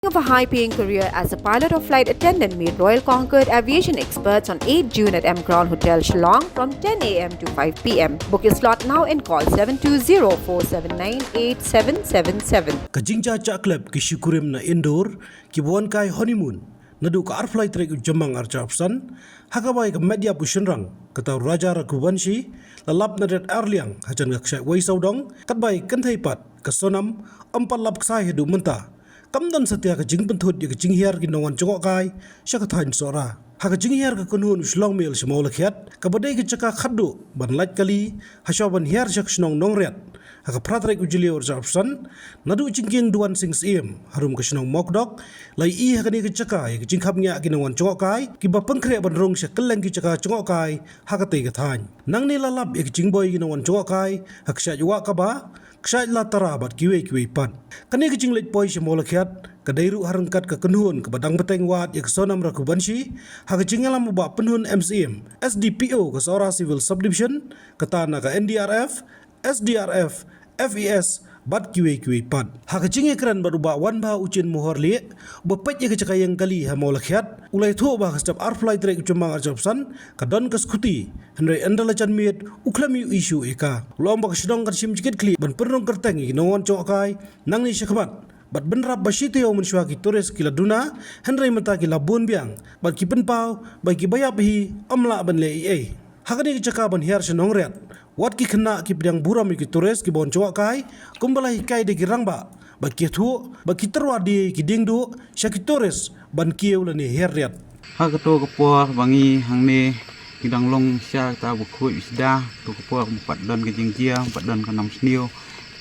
Of a high-paying career as a pilot or flight attendant made Royal Concord aviation experts on 8 June at M Crown Hotel Shillong from 10 a.m. to 5 p.m. Book your slot now and call 720-479-8777. Kajingja Cak Club Kishukurim na indoor kibuan kai honeymoon nadu ka flight trek jamang archapsan hakabay ka media pushenrang kata raja rakubanshi lalap na red arliang hajan gakshay way saudong katbay kanthaipat kasonam ampalap ksay hedu menta kamdan satya ka jing penthut ya ka jing hiar ginawan jongok kai syakathain sora ha ka jing hiar ka kunhun uslong mil semau lakhiat ka badai ka chaka khaddu ban lait kali hasyaban hiar syak snong nongret ha ka pratrek ujili archapsan nadu jingking duan sing sim harum ka snong mokdok lai i ha ka ni ka chaka ya ka jing khap nya ginawan jongok kai ki ba pangkre ban rong syak keleng ki chaka jongok kai ha ka tei ka thain nang ni lalap ya ka jing boy ginawan jongok kai ha ka sya yuwa ka ba ksai la tarabat kiwe pan kani ka jing leit poi semau lakhiat kadairu harangkat ke kenhun ke badang beteng wat ya kesonam rakubanshi ha ka jing alam ba penhun MCM SDPO ke Saura Civil Subdivision katana ka NDRF SDRF FES bat kiwe pan ha ka jing ekran baruba wan ba ucin mohor li bepet ya ke cakayang kali ha mau lakhiat ulai thu ba ka step flight trek jumang arjapsan ka don ka skuti henry andalachan miet uklami issue eka lomba ka sidong kan sim jikit kli ban pernong kerteng ginawan chokai nang ni syakmat bat benrap basite yo mensyua ki tores kila duna henry mata ki labun biang bat ki penpau bai ki bayap hi amla ban le ei hakani ki caka ban hiar senong riat wat ki kena ki bidang buram ki tores ki bon chowa kai kumbalai kai de ki rangba bat ki thu bat ki terwadi ki dingdu syaki tores ban kieu la ni hiar riat ha ka to ka po bangi hang ne kidang long sya ta bu khu isda to ka po pat don ka jingjia pat don ka nam snio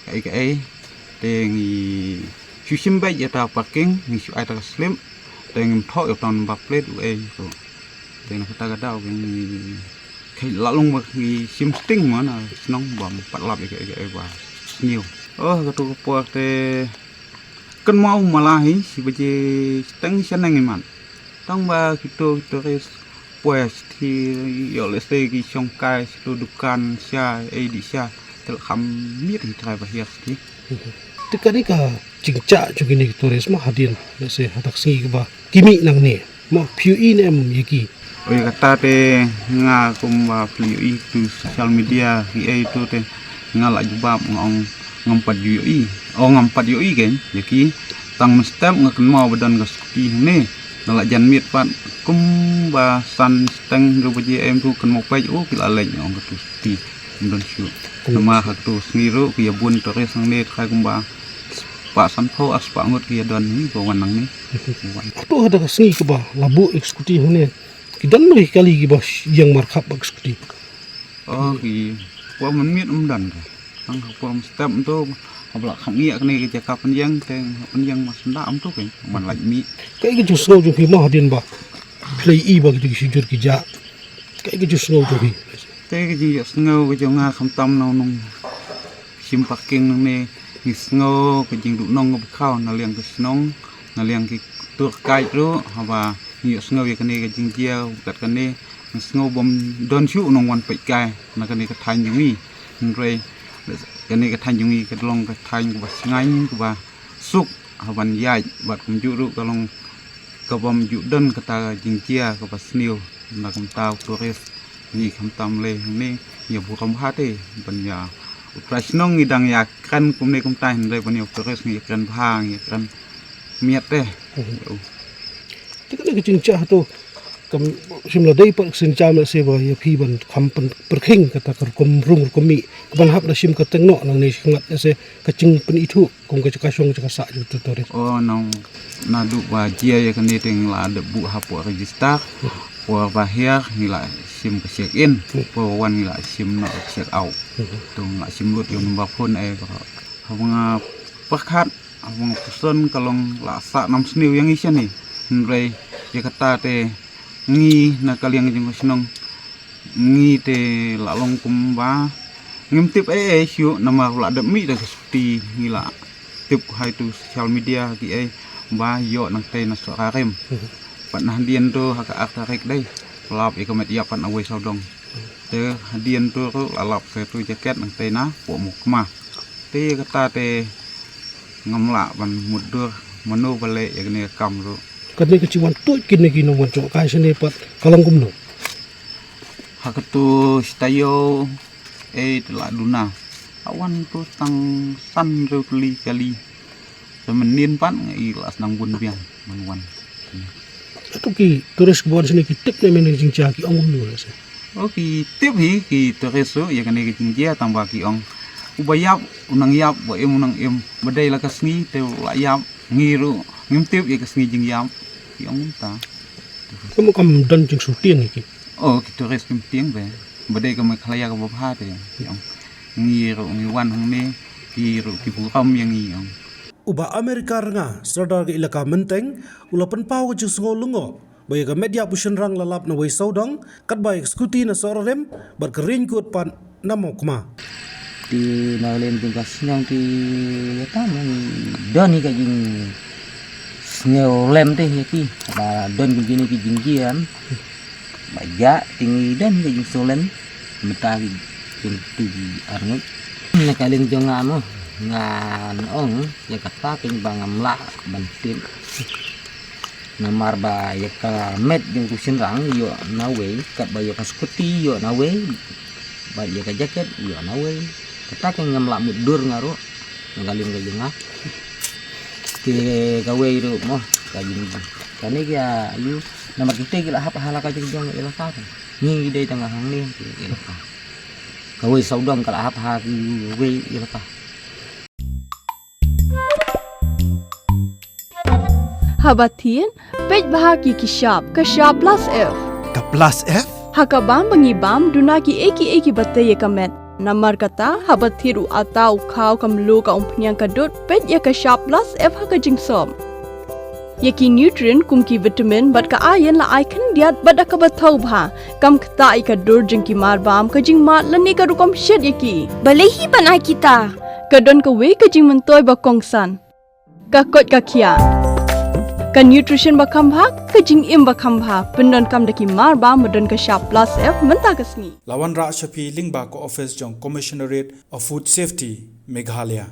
kai te ngi Susim baik ya ta parking ni su ai ta slim teng tho yo ton ba plate e to teng kata kata ni kai la long ba ni sim sting ma na snong bam pat lap ke ba new ka to po te kan mau malah hi si ba je teng san nang man tong ba kito res pues thì yo le se ki chong kai to dukan sya e di sya tel kham miet hi trai ba hias ti tekani ka cingca jugini tores ma hadin se hatak singi ba kimi nang ne ma piu inem yaki oi kata te nga kumba piu tu social media ki tu te nga la jubab ngompat ngompat yoi gen yaki tang step ngaken mau badan ka skuti ne nala jan miet pat kumba san steng ru baje em tu kan mo pai kila leng ong ka tu ti ndon syu nama hak tu sniro ki bun tores sang ne khai kumba Pak Sanpo aspak ngot kia don ni bawan nang ni. Aku ada kesini ke bah labu eksekutif ni. Kidan mari kali ke bah yang markap eksekutif. Oh ki, puan menmit dan. Ang puan step tu, apalak kami ni kerja penjang teng penjang mas ndak tu kan, man lagi mi. Kayak gitu snow tu mah hadin bah. Play i bah gitu sijur kerja. Kayak gitu snow tu hi. Kayak gitu snow kerja ngah kamtam nong sim parking ni. Ngisngo ke jing du nong khao na liang ke snong na liang ki tur kai ru haba ni sngo ye kane ke jing jia kat kane ngisngo bom don chu nong wan pai kai na kane ka thain yumi ngrei kane ka thain yumi ke long ka thain ku ba ngai ku ba suk haban yai bat kum ju ru ka long ka bom ju don ka ta jing jia ka ba snio na kum tau tourist ni kham tam le ni ye bu kam ha te ban ya Prasnong ngidang ya kan kumne kum tai ndai pani oktores ngi kan bhang ya kan miat teh Tikane ke cingca tu kam simla dei par sinca ma se ba ya phi ban kham perkhing kata kar kum rung kumi ban hap da sim ka tengno nang ni ngat se ka cing pen itu kum ka kasong ka sa ju tores oh nong nadu ba jia ya kan ni teng la de bu hapo register po bahia ngila sim ke check in po wan ngila sim no check out tu ngak sim lut yo number phone hawanga pakhat hawang person kalong la sa nam sniu yang isian ni nrei ya kata te ngi na kaliang jing snong ngi te la long kumba ngim tip syu nama la de mi de sti ngila tip hai tu social media ki ba yo nang te na so rem pat nah dien tu haka aktarik dai lap ikomet ya pan awai saudong te dien tu lalap se tu jaket nang te na po mukma te kata te ngamla ban mudur menu balik ya kene kam ro Kadne keciwan tu kini kini wan cok kai sini pat kalang kumno. hakatu stayo telah duna awan tu tang san ro kali semenin pan ilas nang bun biang manwan Itu ki turis kebuan sini ki tip ne meni jing ki ong kumno rasa. ki tip hi ki tereso ya kene ki jia tambah ki ong ubayap unang yap bo unang badai la kasngi te la yap ngiru ngim tip ya kasngi jing yap ki ong ta Kamu kam dan jing sutien ki. ki turis kim tieng be badai ka khalaya ka bapha te ki ong ngiru ngiwan hang ne ki ru ki buram yang ngi ong Uba Amerika renga serdar ke ilaka menteng ulapan pau ke sungo lungo baya ke media pushen rang lalap na wai saudang kat baya skuti na sorarem berkering kut pan namo kuma Di nalen tingkas sinyang di tanang don ka jing sneo lem teh ya ki ba don begini ki jinggian baja tinggi don ka jing solen meta jing tu arnut na kaling jonga mo ngan ong ya kata ting bangam la bantin namar ba ya ka met jing kusin rang yo nawe kat ba yo ka skuti yo nawe ba ya ka jaket yo nawe kita keng ngamlak mudur ngaruh ngalim kajeng ke gawe itu moh kajeng kane kya ayu nama kita gila hap hala kajeng jong ilaka ni dai tengah hang ni ilaka gawe saudang kala hap ha gawe ilaka Habatin pej bahagi kishap kashap plus F Ka plus F? hakabam bangibam dunaki eki batay kamet Namar kata habat thiru atau kau kamlu ka umpnyang kadut pet ya ka sharp plus F ha ka jingsom. Yaki nutrient kumki vitamin bat ka iron la icon diat bat ka bathau bha kam kta I ka dur jingki mar bam ka jing mat lani ka rukom shed yaki. Balehi banai kita. Kadon ka we ka jing mentoy ba kongsan. Ka kot ka kia. Ka nutrition ba kambha ka jing im ba kambha pendon kam daki mar bam medon ka sharp plus F menta ka sngi. Lawan Ra Shafi Lingba ko office jong Commissionerate of Food Safety Meghalaya.